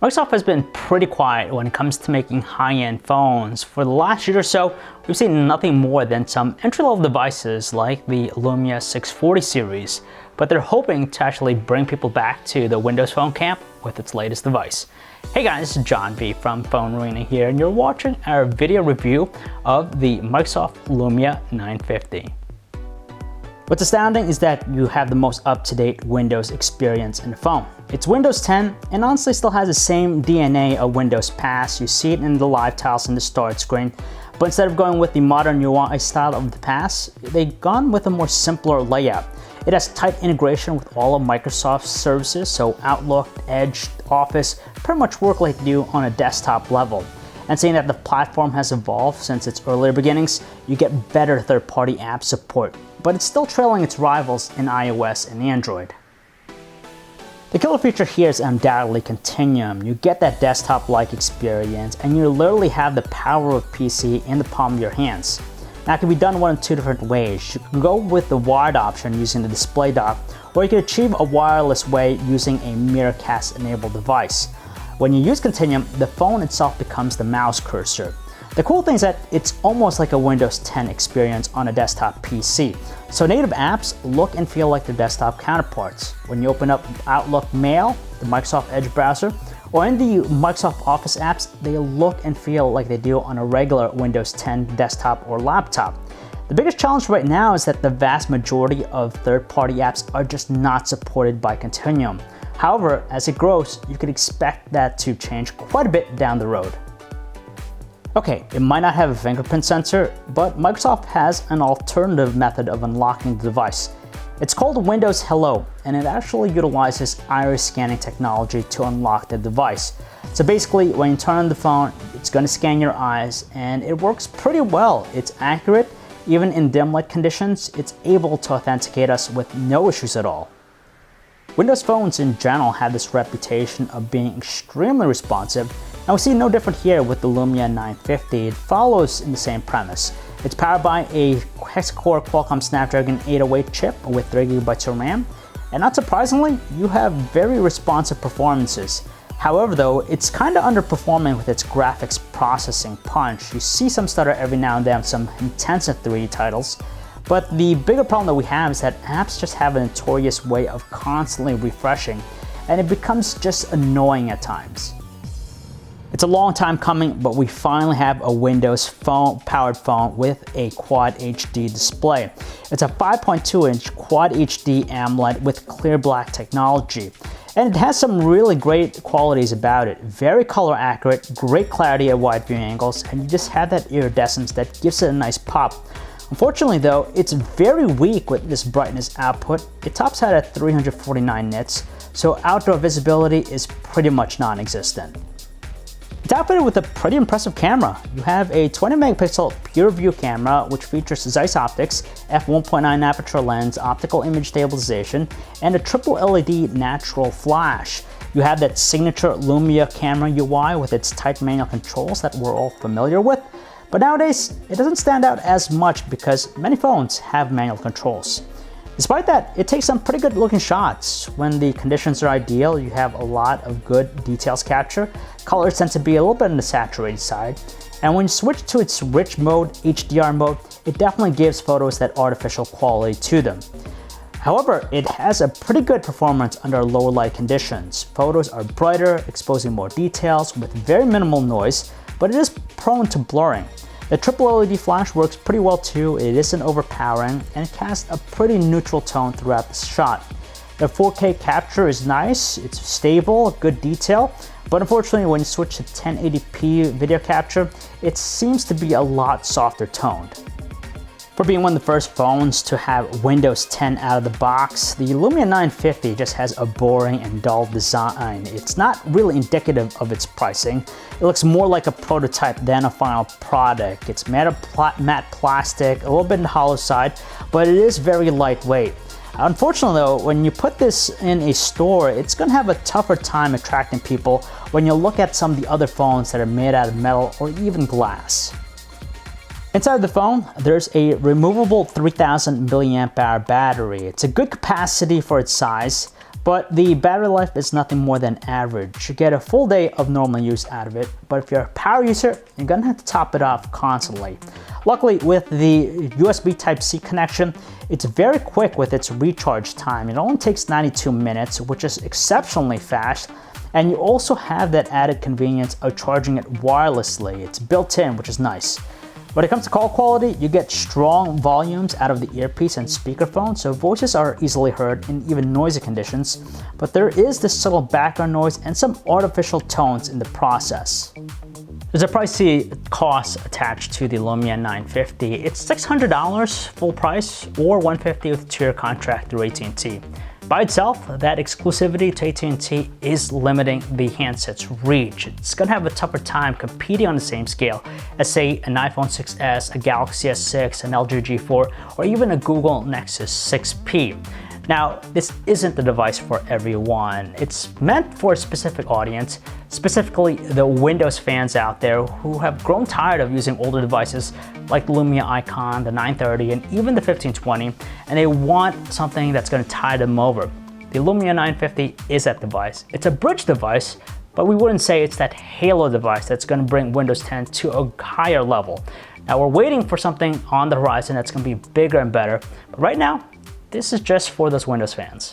Microsoft has been pretty quiet when it comes to making high-end phones. For the last year or so, we've seen nothing more than some entry-level devices like the Lumia 640 series, but they're hoping to actually bring people back to the Windows Phone camp with its latest device. Hey guys, it's John B from PhoneArena here, and you're watching our video review of the Microsoft Lumia 950. What's astounding is that you have the most up-to-date Windows experience in the phone. It's Windows 10 and honestly still has the same DNA of Windows past. You see it in the live tiles in the start screen, but instead of going with the modern UI style of the past, they've gone with a more simpler layout. It has tight integration with all of Microsoft's services, so Outlook, Edge, Office pretty much work like they do on a desktop level. And seeing that the platform has evolved since its earlier beginnings, you get better third-party app support, but it's still trailing its rivals in iOS and Android. The killer feature here is undoubtedly Continuum. You get that desktop-like experience, and you literally have the power of PC in the palm of your hands. Now, it can be done one of two different ways. You can go with the wired option using the display dock, or you can achieve a wireless way using a Miracast-enabled device. When you use Continuum, the phone itself becomes the mouse cursor. The cool thing is that it's almost like a Windows 10 experience on a desktop PC. So native apps look and feel like their desktop counterparts. When you open up Outlook Mail, the Microsoft Edge browser, or in the Microsoft Office apps, they look and feel like they do on a regular Windows 10 desktop or laptop. The biggest challenge right now is that the vast majority of third-party apps are just not supported by Continuum. However, as it grows, you could expect that to change quite a bit down the road. Okay, it might not have a fingerprint sensor, but Microsoft has an alternative method of unlocking the device. It's called Windows Hello, and it actually utilizes iris scanning technology to unlock the device. So basically, when you turn on the phone, it's going to scan your eyes, and it works pretty well. It's accurate. Even in dim light conditions, it's able to authenticate us with no issues at all. Windows phones in general have this reputation of being extremely responsive, and we see no different here with the Lumia 950. It follows in the same premise. It's powered by a hex-core Qualcomm Snapdragon 808 chip with 3 GB of RAM, and not surprisingly, you have very responsive performances. However though, it's kind of underperforming with its graphics processing punch. You see some stutter every now and then with some intensive 3D titles, but the bigger problem that we have is that apps just have a notorious way of constantly refreshing, and it becomes just annoying at times. It's a long time coming, but we finally have a Windows powered phone with a Quad HD display. It's a 5.2-inch Quad HD AMOLED with clear black technology. And it has some really great qualities about it. Very color accurate, great clarity at wide view angles, and you just have that iridescence that gives it a nice pop. Unfortunately though, it's very weak with this brightness output. It tops out at 349 nits, so outdoor visibility is pretty much non-existent. It's outfitted with a pretty impressive camera. You have a 20 megapixel pure view camera, which features Zeiss optics, f1.9 aperture lens, optical image stabilization, and a triple LED natural flash. You have that signature Lumia camera UI with its tight manual controls that we're all familiar with. But nowadays, it doesn't stand out as much because many phones have manual controls. Despite that, it takes some pretty good looking shots. When the conditions are ideal, you have a lot of good details capture. Colors tend to be a little bit on the saturated side. And when you switch to its rich mode, HDR mode, it definitely gives photos that artificial quality to them. However, it has a pretty good performance under lower light conditions. Photos are brighter, exposing more details with very minimal noise, but it is prone to blurring. The triple LED flash works pretty well too. It isn't overpowering, and it casts a pretty neutral tone throughout the shot. The 4K capture is nice, it's stable, good detail, but unfortunately when you switch to 1080p video capture, it seems to be a lot softer toned. For being one of the first phones to have Windows 10 out of the box, the Lumia 950 just has a boring and dull design. It's not really indicative of its pricing. It looks more like a prototype than a final product. It's matte plastic, a little bit on the hollow side, but it is very lightweight. Unfortunately though, when you put this in a store, it's going to have a tougher time attracting people when you look at some of the other phones that are made out of metal or even glass. Inside the phone, there's a removable 3000 mAh battery. It's a good capacity for its size, But the battery life is nothing more than average. You get a full day of normal use out of it, but if you're a power user, you're gonna have to top it off constantly. Luckily, with the USB Type-C connection, it's very quick with its recharge time. It only takes 92 minutes, which is exceptionally fast. And you also have that added convenience of charging it wirelessly. It's built in, which is nice. When it comes to call quality, you get strong volumes out of the earpiece and speakerphone, so voices are easily heard in even noisy conditions, but there is this subtle background noise and some artificial tones in the process. There's a pricey cost attached to the Lumia 950. It's $600 full price or $150 with a 2-year contract through AT&T. By itself, that exclusivity to AT&T is limiting the handset's reach. It's gonna have a tougher time competing on the same scale as, say, an iPhone 6s, a Galaxy S6, an LG G4, or even a Google Nexus 6P. Now, this isn't the device for everyone. It's meant for a specific audience, specifically the Windows fans out there who have grown tired of using older devices like the Lumia Icon, the 930, and even the 1520, and they want something that's going to tide them over. The Lumia 950 is that device. It's a bridge device, but we wouldn't say it's that halo device that's going to bring Windows 10 to a higher level. Now, we're waiting for something on the horizon that's going to be bigger and better, but right now, this is just for those Windows fans.